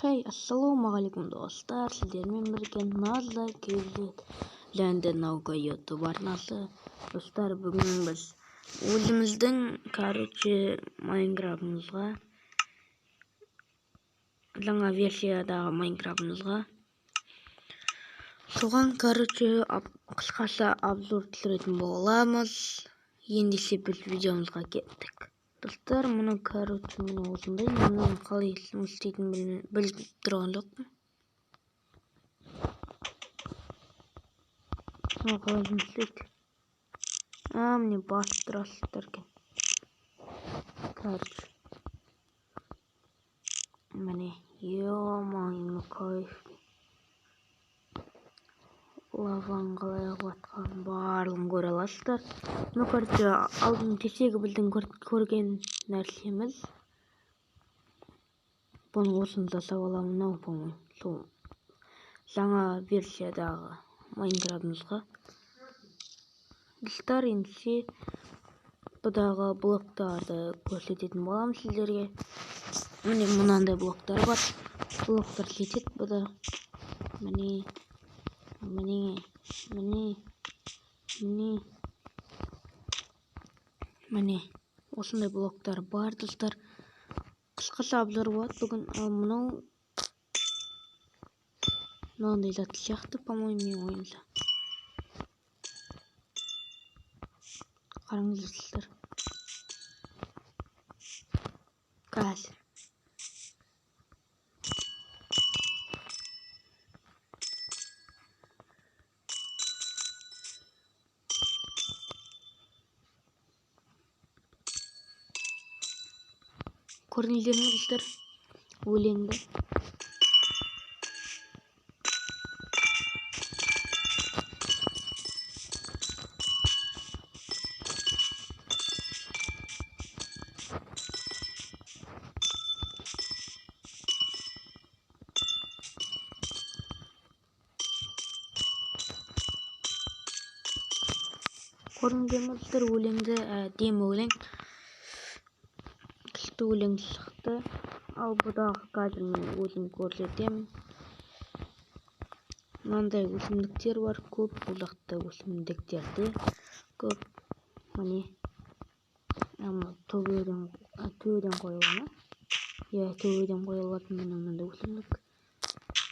Ассалаумағалейкум достар, сіздермен бірге Наза Кюзет наука YouTube арнасы. Достар, бүгін біз өзіміздің Майнкрафтымызға, жаңа версиядағы Майнкрафтымызға соған қысқаша обзор түсіретін боламыз. Ендеше біз видеомызға кеттік. Достар, мұны міне осындай, мұны қалай жұмыс істейтінін біліп тұрған жоқпын. Қалай жұмыс істейді? Міне басып тұрасыздар екен. Міне, ё-моё, кайф. Лаваның қалай ағып жатқанын барлығын көре аласыздар. Алдын тесегі біздің көрген нәрсеміз. Бұны осыны жасап аламын, по-моему, сол жаңа версиядағы Майнкрафтымызға. Достар, ендеше бұдағы блоктарды көрсететін боламын сіздерге. Міне мынандай блоктар бар. Блоктар жетеді бұда. Міне осындай блоктар бар, достар. Қысқаша обзор болады бүгін. Ал мынандай зат сияқты, по-моему, менің ойымша. Қараңыздар. Қазір. Көрдіңіздер ме, достар? Өлеңді. Көрдіңіздер ме, достар? Өлеңді, әдемі өлең. Күшті өлең шықты. Ал бұдағы қазір мен өзім көрсетемін. Мынандай өсімдіктер бар, көп. Бұл жақта өсімдіктерді көп. Міне төбеден қойылған. Төбеден қойылатын мынандай өсімдік.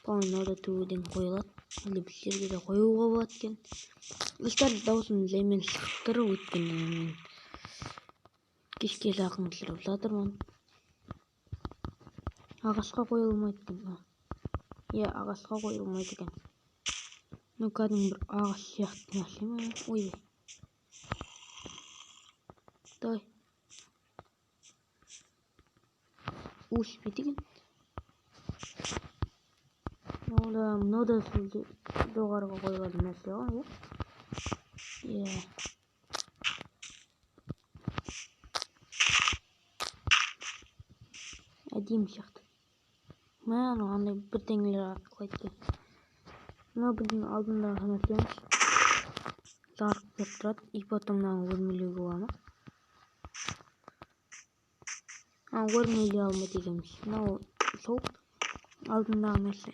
Мынада төбеден қойылады. Бұл жерге де қоюға болады екен. Достар, даусым жаймен шығып тұр, өйткені мен кешке жақын түсіріп жатырмын. Ағашқа қойылмайды екен. Ағашқа қойылмайды екен. Кәдімгі бір ағаш сияқты нәрсе ме? Ой. Дай. Өспейді екен. Мынада жоғарыға қойылатын нәрсе ғой, әдемі сияқты. Қандай бірдеңелер атқылайды екен. Мына біздің алдындағы нәрсеміз. Жарық беріп тұрады. И потом мынаны өрмелеуге бола ма? Өрмелей алмайды екенбіз. Мынау сол алдындағы нәрсе.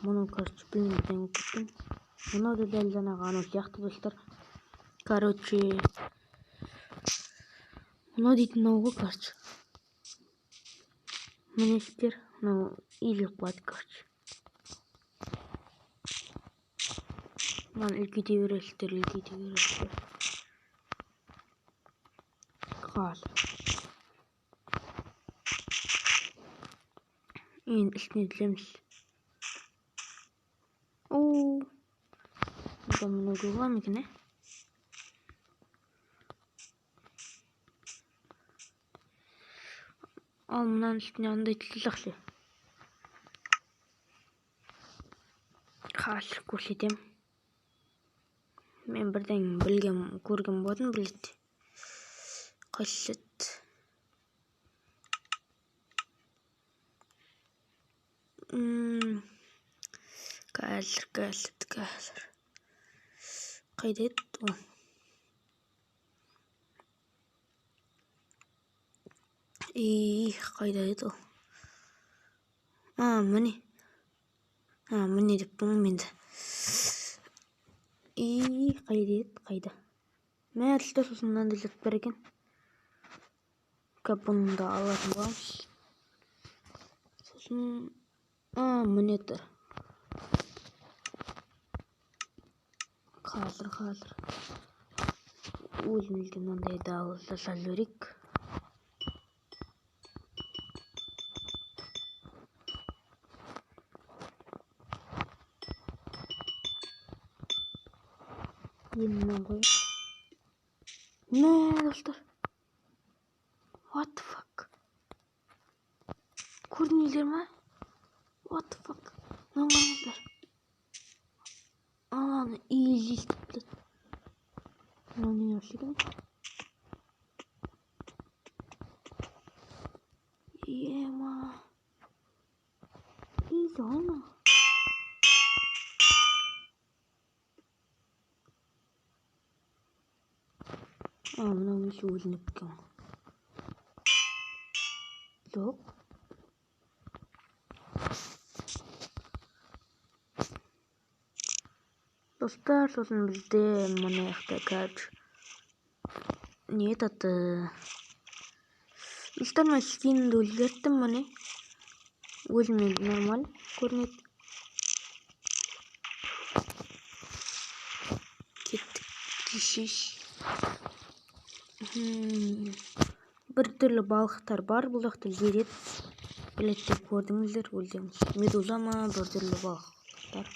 Мұны білмеймін бірдеңе кеткен. Мынау да дәл жаңағы анау сияқты, достар. Мынау дейтін мынау ғой, мінестер. Мынау иіліп қалады, Мынаны үлкейте бересіздер. Қазір. Енді үстіне түсеміз. Мұны көғылам екен, Ал мұнан үстіне андай түсірсақшы. Қазір көрсетем. Мен бірден көрген болатын, біледі. Қайсет. Қазір. Қайда еді ол? Қайда еді ол? міне деп тұрмын енді. Қайда? Мә, достар, сосын мынандай зат бар екен. Бұны да алатын боламыз. Сосын міне тұр. Қазір өзімізге мынандай дауыл жасап жіберейік. Yeniden koyayım. Ne dostlar? What the fuck? Көрдіңіздер ма? What the fuck? Ne var? Ananı iyi istedi. Ne yaşadın? Yema. İyi olma. Mına bir şey uzun yapacağım. Yok. Dostlar, sosun bizde mana yaxta kaç. Ne tatı? Dostlar, ben skinini özgerttim mana. Özüme normal көрінеді. Кеттік. Кешеш. Bir türlü balıqlar бар, бұл жақта жерет. Білет деп көрдіңіздер, өлдеңіз. Медуза ма, бір түрлі балықтар.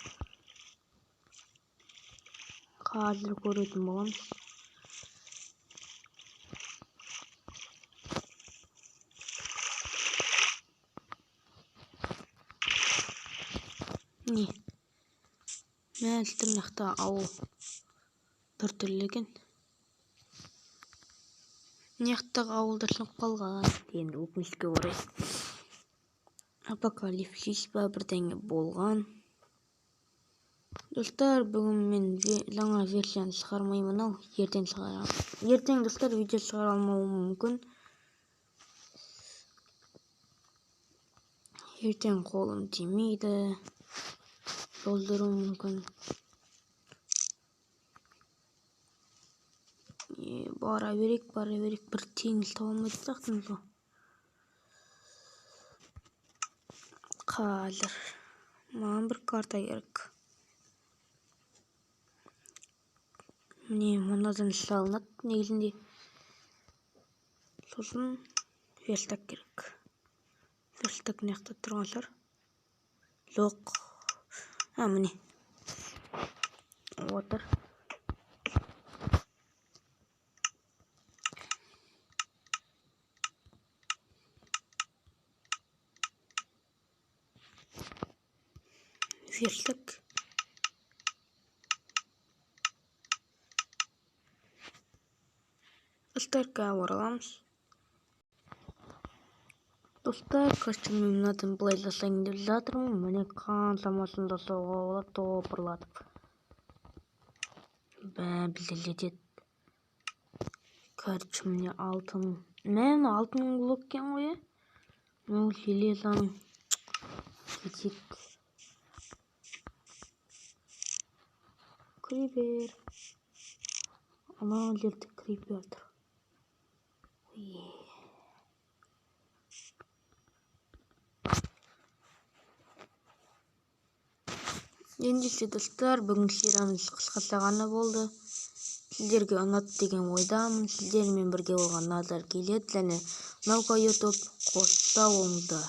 Қазір көретін боламыз. Не? Мен тырнақта ауыл бір түрлі екен. Мынаяқтағы ауылдар шығып қалған. Енді өкінішке орай. Апокалипсис па бірдеңе болған. Достар, бүгін мен жаңа версияны шығармаймын ау. Ертең шығарамын. Ертең достар видео шығара алмауым мүмкін. Ертең қолым тимейді. Жолдыру мүмкін. Бара берек. Бір теңіз таба алмайды сақтымыз ғой. Қазір. Маған бір карта керек. Міне, мұнадан салынады негізінде. Сосын верстак керек. Верстак мынаяқта тұрған шығар. Жоқ. Міне. Отыр. Верстак. Достарға ораламыз. Достар, костюм мынадан былай жасайын деп жатырмын. Міне қаншамасын жасауға болады, топырлатып. Бізде жетеді. Короче, міне алтын. Мен алтын блок екен ғой. Ол железаның жетеді. Крипер. Ана жерде крипер тұр. Ендеше достар, бүгін сериямыз қысқаша ғана болды. Сіздерге ұнады деген ойдамын. Сіздермен бірге болған назар келеді және мынау YouTube қоса болыңыздар.